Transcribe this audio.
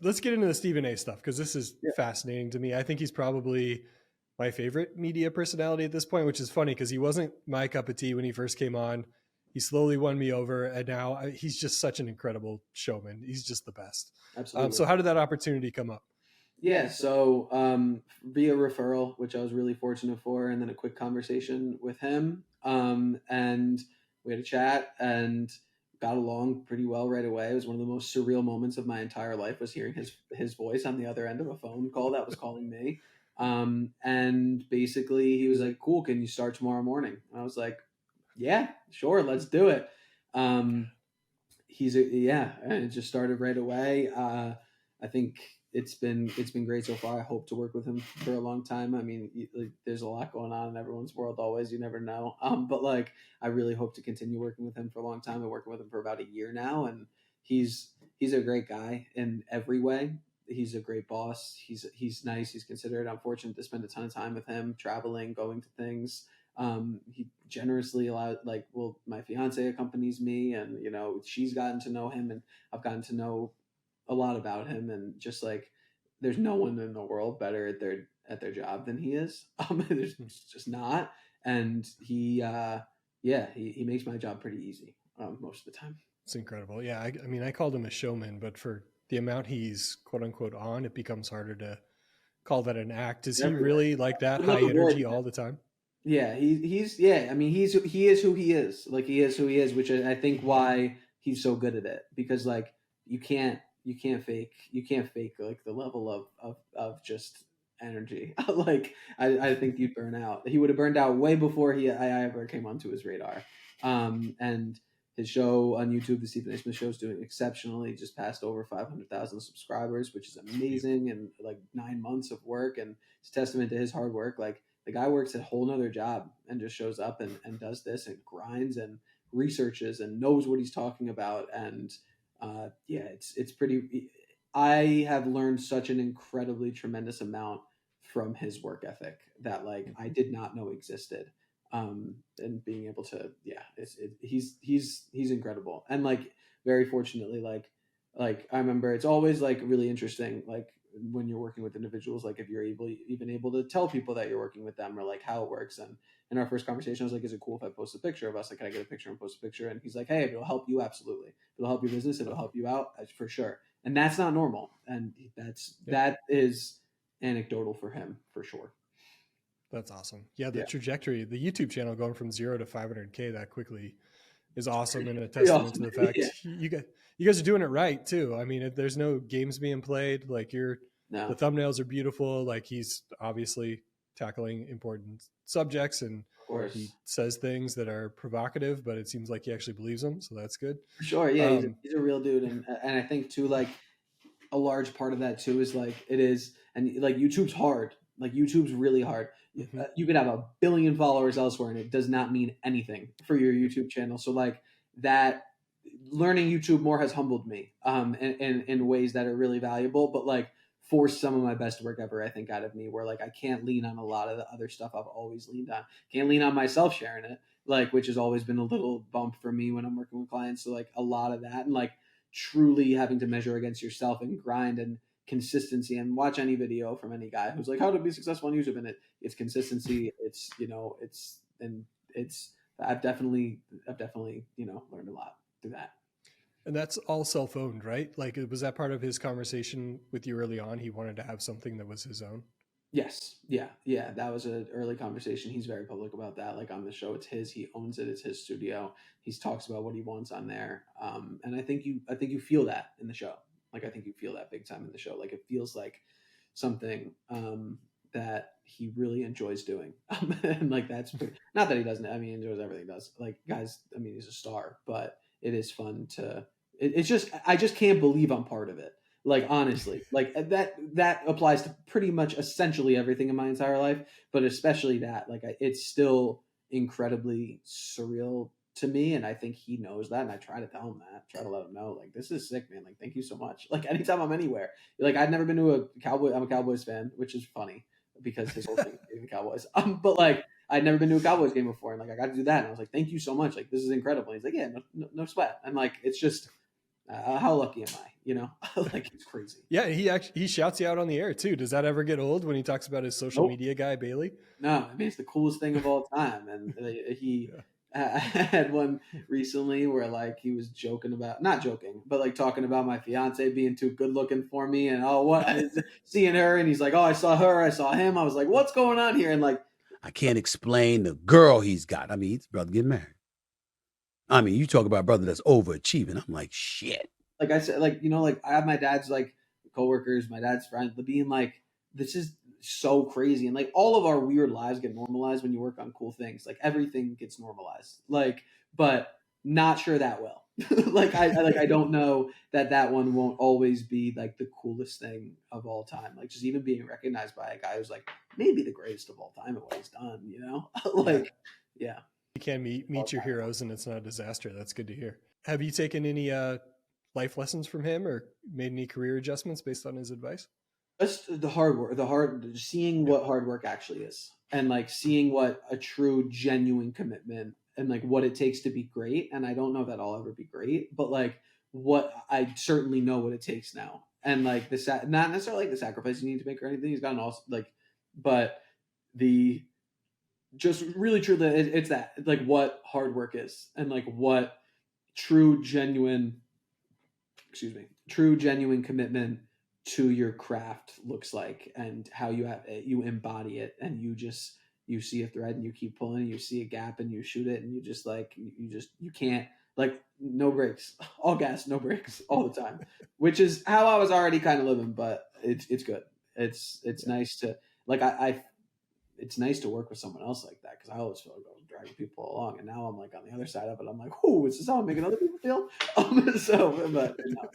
let's get into the Stephen A stuff because this is Yeah. fascinating to me. I think he's probably my favorite media personality at this point, which is funny because he wasn't my cup of tea when he first came on. He slowly won me over, and now he's just such an incredible showman. He's just the best. Absolutely. So, how did that opportunity come up? Yeah, so via referral, which I was really fortunate for, and then a quick conversation with him, and we had a chat and got along pretty well right away. It was one of the most surreal moments of my entire life was hearing his voice on the other end of a phone call that was calling me. And basically, he was like, "Cool, can you start tomorrow morning?" And I was like, "Yeah, sure, let's do it." Um, yeah, and it just started right away. I think it's been great so far. I hope to work with him for a long time. I mean, like, there's a lot going on in everyone's world always. You never know. But like, I really hope to continue working with him for a long time. I'm working with him for about a year now, and he's a great guy in every way. He's a great boss. He's nice. He's considerate. I'm fortunate to spend a ton of time with him, traveling, going to things. He generously allowed, like, well, my fiance accompanies me, and she's gotten to know him, and I've gotten to know a lot about him, and just like, there's no one in the world better at their job than he is. There's just not, and he makes my job pretty easy most of the time. It's incredible. Yeah, I mean, I called him a showman, but for the amount he's quote unquote on, it becomes harder to call that an act. Is he Everywhere. really like that Good luck high avoiding energy it. all the time? Yeah, he's yeah. I mean, he is who he is. Like, he is who he is, which I think why he's so good at it, because like, you can't fake like the level of just energy. Like, I think you'd burn out. He would have burned out way before I ever came onto his radar. And his show on YouTube, the Stephen A. Smith Show, is doing exceptionally. Just passed over 500,000 subscribers, which is It's beautiful. amazing, and like 9 months of work, and it's a testament to his hard work. Like, the guy works a whole nother job and just shows up and does this and grinds and researches and knows what he's talking about. And yeah, it's pretty. I have learned such an incredibly tremendous amount from his work ethic that, like, I did not know existed. And being able to, yeah, he's incredible. And like, very fortunately, like I remember, it's always like really interesting, like, when you're working with individuals, like, if you're even able to tell people that you're working with them, or like how it works. And in our first conversation, I was like, "Is it cool if I post a picture of us? Like, can I get a picture and post a picture?" And he's like, "Hey, if it'll help you, absolutely. If it'll help your business, it'll help you out, for sure." And that's not normal, and Yeah, that is anecdotal for him, for sure. that's awesome. Yeah, the Yeah, trajectory, the YouTube channel going from 0 to 500K that quickly is awesome, and a pretty testament to awesome. the Yeah, fact you guys are doing it right too. I mean, there's no games being played. Like, the no, thumbnails are beautiful. Like, he's obviously tackling important subjects, and of he course. says things that are provocative, but it seems like he actually believes them. So that's good. For sure, yeah, he's a, Um, he's a real dude, and I think too, like, a large part of that too is like, it is, and like, YouTube's hard. Like, YouTube's really hard. mhm. You could have a billion followers elsewhere, and it does not mean anything for your YouTube channel. So like, that, learning YouTube more has humbled me, in ways that are really valuable, but like, forced some of my best work ever, I think, out of me, where like, I can't lean on a lot of the other stuff I've always leaned on. Can't lean on myself sharing it, like, which has always been a little bump for me when I'm working with clients. So like, a lot of that, and like, truly having to measure against yourself and grind and consistency, and watch any video from any guy who's like, how to be successful on YouTube, and it's consistency. It's I've definitely learned a lot through that. And that's all self-owned, right? Like, was that part of his conversation with you early on? He wanted to have something that was his own. Yes, yeah, that was an early conversation. He's very public about that. Like, on the show, it's his. He owns it. It's his studio. He talks about what he wants on there. And I think you feel that in the show. Like, I think you feel that big time in the show. Like, it feels like something, that he really enjoys doing. And like, that's pretty, not that he doesn't. I mean, he enjoys everything he does. Like, guys, I mean, he's a star, but it is fun to. It's just, I just can't believe I'm part of it. Like, honestly, like, that applies to pretty much essentially everything in my entire life, but especially that. Like, it's still incredibly surreal to me, and I think he knows that. And I try to tell him that, try to let him know, like, this is sick, man. Like, thank you so much. Like, anytime I'm anywhere, like, I'd never been to a Cowboy. I'm a Cowboys fan, which is funny because his whole thing is the Cowboys. But like, I'd never been to a Cowboys game before, and like, I got to do that, and I was like, thank you so much. Like, this is incredible. And he's like, yeah, no, no, no sweat. And like, it's just, How lucky am I? Like it's crazy. Yeah, he shouts you out on the air too. Does that ever get old when he talks about his social Nope. media guy Bailey? No, I mean it's the coolest thing of all time. And he Yeah. I had one recently where like he was joking about, not joking, but like talking about my fiance being too good looking for me, and oh what seeing her, and he's like, oh I saw her, I saw him, I was like, what's going on here? And like I can't explain the girl he's got. I mean, his brother getting married. I mean, you talk about a brother that's overachieving. I'm like, shit. like I said, like like I have my dad's like coworkers, my dad's friends, being like, this is so crazy, and like all of our weird lives get normalized when you work on cool things. Like everything gets normalized, like, but not sure that well. Like I don't know that one won't always be like the coolest thing of all time. Like just even being recognized by a guy who's like maybe the greatest of all time at what he's done. Like yeah. You can meet your heroes and it's not a disaster. That's good to hear. Have you taken any life lessons from him or made any career adjustments based on his advice? Just the hard work, seeing what hard work actually is, and like seeing what a true, genuine commitment and like what it takes to be great. And I don't know that I'll ever be great, but like what I certainly know what it takes now, and like not necessarily like the sacrifice you need to make or anything. He's gotten all like, but the just really truly, it's that like what hard work is, and like what true, genuine, true, genuine commitment to your craft looks like, and how you embody it, and you see a thread and you keep pulling, and you see a gap and you shoot it, and you just like you can't, like, no brakes, all gas, no brakes, all the time, which is how I was already kind of living. But it's good. It's nice to like I it's nice to work with someone else like that, because I always feel like I was dragging people along, and now I'm like on the other side of it. I'm like, oh, is this how I'm making other people feel? So, but no.